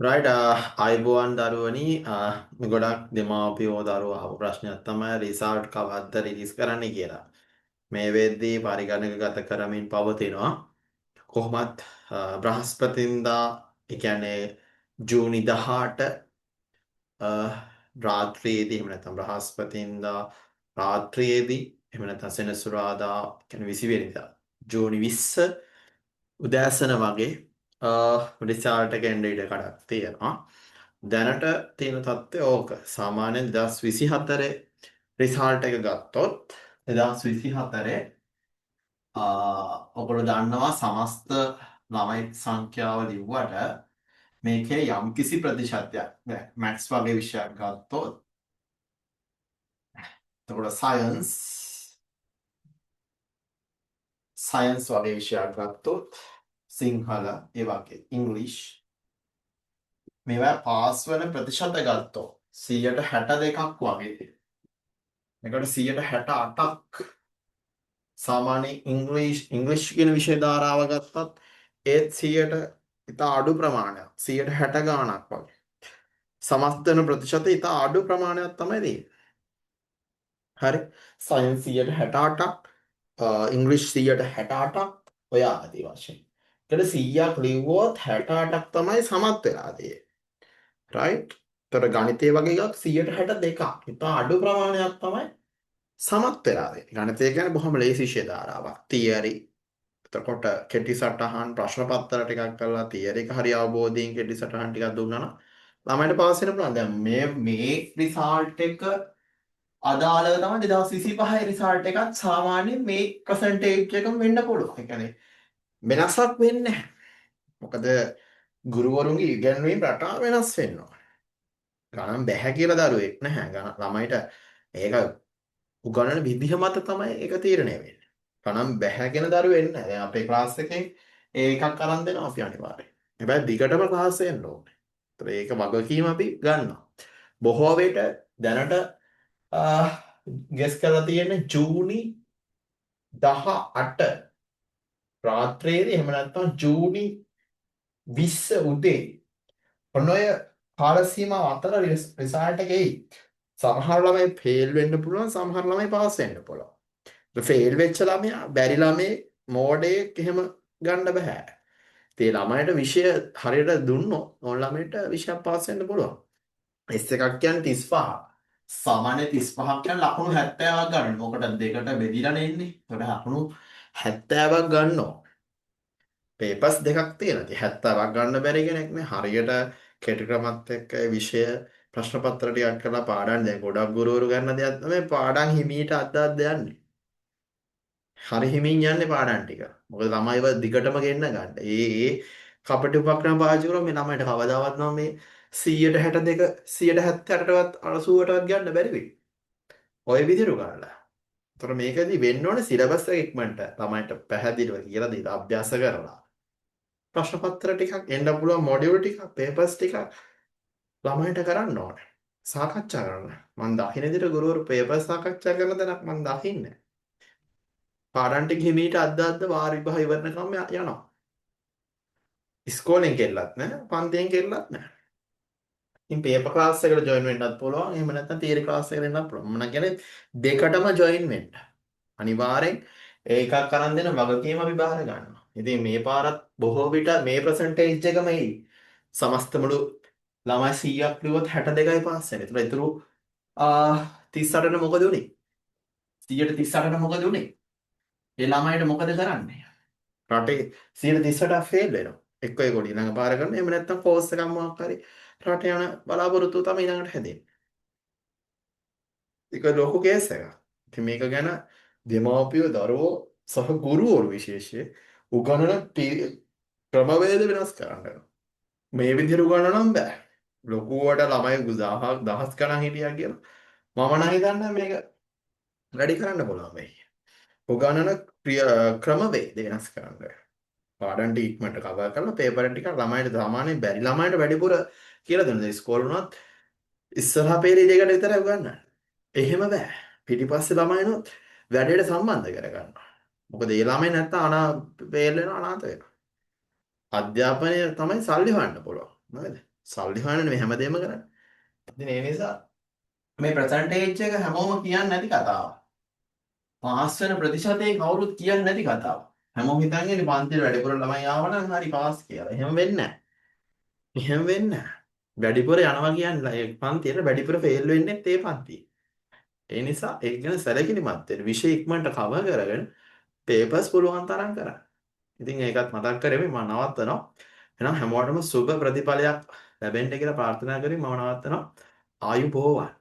Right අයිබෝවන් දරුවනි ගොඩක් දෙමාපියෝ දරුවෝ අහපු ප්‍රශ්නයක් තමයි රිසල්ට් කවද්ද රිලීස් කරන්න කියලා. මේ වෙද්දී පරිගණක ගත කරමින් පවතිනවා. කොහොමත් බ්‍රහස්පතින්දා ඒ කියන්නේ ජූනි 18 රාත්‍රියේදී එහෙම නැත්නම් බ්‍රහස්පතින්දා රාත්‍රියේදී එහෙම නැත්නම් සෙනසුරාදා කියන්නේ 20 වෙනිදා ජූනි 20 උදෑසන වගේ රිසල්ට් එක එන්න ඉඩ කඩක් තියෙනවා. දැනට තියෙන තත්ත්වය ඕක. සාමාන්‍යයෙන් 2024 රිසල්ට් එක ගත්තොත් 2024 ඔගොල්ලෝ දන්නවා සමස්ත ළමයි සංඛ්‍යාව ලිව්වට මේකේ යම්කිසි ප්‍රතිශතයක් මැත්ස් වගේ විෂයක් ගත්තොත් එතකොට සයන්ස් වගේ විෂයක් ගත්තොත් සිංහල ඒ වගේ ඉංග්ලිෂ් මේවා පාස් වෙන ප්‍රතිශත ගත්තොත් 62ක් වගේ. මේකට 68ක් සාමාන්‍ය ඉංග්ලිෂ් කියන විෂය ධාරාව ගත්තත් ඒත් 100ට ඉතා අඩු ප්‍රමාණයක් 60 ගාණක් වගේ. සමස්තන ප්‍රතිශත ඉතා අඩු ප්‍රමාණයක් තමයි තියෙන්නේ. හරි. සයන්ස් 68ක් ඉංග්ලිෂ් 68ක් ඔය ආදී වශයෙන්. ඒකට 100ක් ලිව්වොත් 68ක් තමයි සමත් වෙලා තියෙන්නේ. රයිට්. ඒතර ගණිතය වගේ එකක් 162ක්. ඉතා අඩු ප්‍රමාණයක් තමයි සමත් වෙලා තියෙන්නේ. ගණිතය කියන්නේ බොහොම ලේසි විෂය ධාරාවක්. තියරි. එතකොට කෙටි සටහන් ප්‍රශ්න පත්‍ර ටිකක් කරලා තියරි එක හරි අවබෝධයෙන් කෙටි සටහන් ටිකක් දුන්නා නම් ළමයිට පාස් වෙන්න පුළුවන්. දැන් මේ රිසල්ට් එක අදාළව තමයි 2025 රිසල්ට් එකත් සාමාන්‍යයෙන් මේ පර්සන්ටේජ් එකම වෙන්න පුළුවන්. ඒ කියන්නේ වෙනසක් වෙන්නේ නැහැ. මොකද ගුරුවරුන්ගේ ඉගැන්වීම් රටාව වෙනස් වෙනවා. ගණන් බැහැ කියලා දරුවෙක් නැහැ. ළමයිට ඒක උගන්වන විදිහ මත තමයි ඒක තීරණය වෙන්නේ. ගණන් බැහැගෙන දරුවෙක් නැහැ. දැන් අපේ ක්ලාස් එකේ ඒකක් අරන් දෙනවා අපි අනිවාර්යෙන්. හැබැයි දිගටම ක්ලාස් එන්න ඕනේ. ඒතර ඒක වගකීම අපි ගන්නවා. බොහෝ විට දැනට ගෙස් කරලා තියෙන්නේ ජූනි 18 රාත්‍රියේදී එහෙම නැත්නම් ජූනි 20 උදේ ඔන්න ඔය කාල සීමාව අතර රිසල්ට් එක එයි. සමහර ළමයි ෆේල් වෙන්න පුළුවන්, සමහර ළමයි පාස් වෙන්න පුළුවන්. ෆේල් වෙච්ච ළමයා බැරි ළමේ මෝඩයෙක් එහෙම ගන්න බෑ. ඒ ළමයට විෂය හරියට දුන්නොත් ඕන ළමයට විෂයක් පාස් වෙන්න පුළුවන්. S එකක් කියන්නේ 35. සාමාන්‍ය 35ක් කියන්නේ ලකුණු 70ක් ගන්න. මොකට දෙකට බෙදිලා නෙන්නේ. ඒකට ලකුණු 70ක් ගන්නවා. පේපර්ස් දෙකක් තියෙනවා. ඉතින් 70ක් ගන්න බැරි කෙනෙක් නේ. හරියට කෙටි ක්‍රමත් එක්ක ඒ විෂය ප්‍රශ්න පත්‍ර ටිකක් කරලා පාඩම් දැන් ගොඩක් ගුරුවරු ගන්න දෙයක් තමයි පාඩම් හිමීට අද්දාද්ද යන්නේ. හරි හිමින් යන්නේ පාඩම් ටික. මොකද ළමයිව දිගටම ගෙන්න ගන්න. ඒ කපටි උපක්‍රම පාවිච්චි කරොත් මේ ළමයිට කවදාවත් නම් මේ 162 178ටවත් 80ටවත් ගන්න බැරි වෙයි. ඔය විදිහට ගන්නලා. ඒතර මේකදී වෙන්න ඕනේ සිලබස් එක ඉක්මනට ළමයිට පැහැදිලිව කියලා දීලා අභ්‍යාස කරලා. ප්‍රශ්න පත්‍ර ටිකක් එන්න පුළුවන් මොඩියුල් ටිකක් පේපර්ස් ටිකක් ළමයිට කරන්න ඕනේ. සාකච්ඡා කරන්න. මම දකින්න විදිහට ගුරුවරු පේපර් සාකච්ඡා කරන තැනක් මම දකින්නේ. පාඩම් ටික හිමීට අද්ද වාර විභාග ඉවරනකම් යනවා. ඉස්කෝලෙන් කෙල්ලත් නැහැ, පන්තියෙන් කෙල්ලත් නැහැ. ඉතින් පේපර් ක්ලාස් එකට ජොයින් වෙන්නත් පුළුවන්. එහෙම නැත්නම් තියරි ක්ලාස් එකට එන්නත් පුළුවන්. මම කියන්නේ දෙකටම ජොයින් වෙන්න. අනිවාර්යෙන් ඒකක් අරන් දෙන වගකීම අපි බාර ගන්නවා. ඉතින් මේ පාරත් බොහෝ විට මේ ප්‍රසන්ටේජ් එකම එයි. සමස්ත මුළු ළමයි 100ක් ලිව්වොත් 62යි පාස් වෙන්නේ. ඒතර ඊටු 38ට මොකද උනේ? 138ට මොකද උනේ? ඒ ළමයිට මොකද කරන්නේ? රටේ 138ට ෆේල් වෙනවා. එක්ක ඒගොල්ලෝ ඊළඟ පාර කරන එහෙම නැත්නම් කෝස් එකක් මොකක් හරි රට යන බලාපොරොත්තු තමයි ඊළඟට හැදෙන්නේ. ඒක ලොකු කේස් එකක්. ඉතින් මේක ගැන දෙමාපියෝ දරුවෝ සහ ගුරුවරු විශේෂයෙන් උගන්වන ක්‍රමවේද වෙනස් කරන්න. මේ විදිහට උගන්වන්න බෑ. ලොකුවට ළමයි 1000ක් දහස් ගණන් හිටියා කියලා. මම නම් හිතන්නේ මේක වැඩි කරන්න පුළුවන් වෙයි. උගන්වන ක්‍රමවේද වෙනස් කරන්න. පාඩම් ටික ඉක්මනට කවර් කරලා පේපර් ටික ළමයිට සාමාන්‍යයෙන් බැරි ළමයිට වැඩිපුර කියලා දෙනවා. ඉස්කෝලේ වුණත් ඉස්සරහා පේරි දෙකට විතරයි උගන්වන්නේ. එහෙම බෑ. පිටිපස්සේ ළමයිනොත් වැඩේට සම්බන්ධ කරගන්නවා. මොකද ඒ ළමයි නැත්තම් පේල් වෙනවා අනාථ වෙනවා. අධ්‍යාපනය තමයි සල්ලි හොයන්න පුළුවන්. නේද? සල්ලි හොයන්න මේ හැමදේම කරන්නේ. ඉතින් ඒ නිසා මේ ප්‍රසන්ටේජ් එක හැමෝම කියන්නේ නැති කතාවක්. පාස් වෙන ප්‍රතිශතය කවුරුත් කියන්නේ නැති කතාවක්. හැමෝම හිතන්නේ ඉතින් පන්තියට වැඩිපුර ළමයි ආවනම් හරි පාස් කියලා. එහෙම වෙන්නේ නැහැ. එහෙම වෙන්නේ නැහැ. වැඩිපුර යනවා කියන්නේ ඒ පන්තියට වැඩිපුර ෆේල් වෙන්නෙත් ඒ පන්තියේ. ඒ නිසා ඒක ගැන සැලකිලිමත් වෙන්න. විෂය ඉක්මනට කවර් කරගෙන පේපර්ස් පුළුවන් තරම් කරන්න. ඉතින් ඒකත් මතක් කරෙමි මම නවත්තනවා. එහෙනම් හැමෝටම සුබ ප්‍රතිඵලයක් ලැබෙන්න කියලා ප්‍රාර්ථනා කරමින් මම නවත්තනවා. ආයුබෝවන්.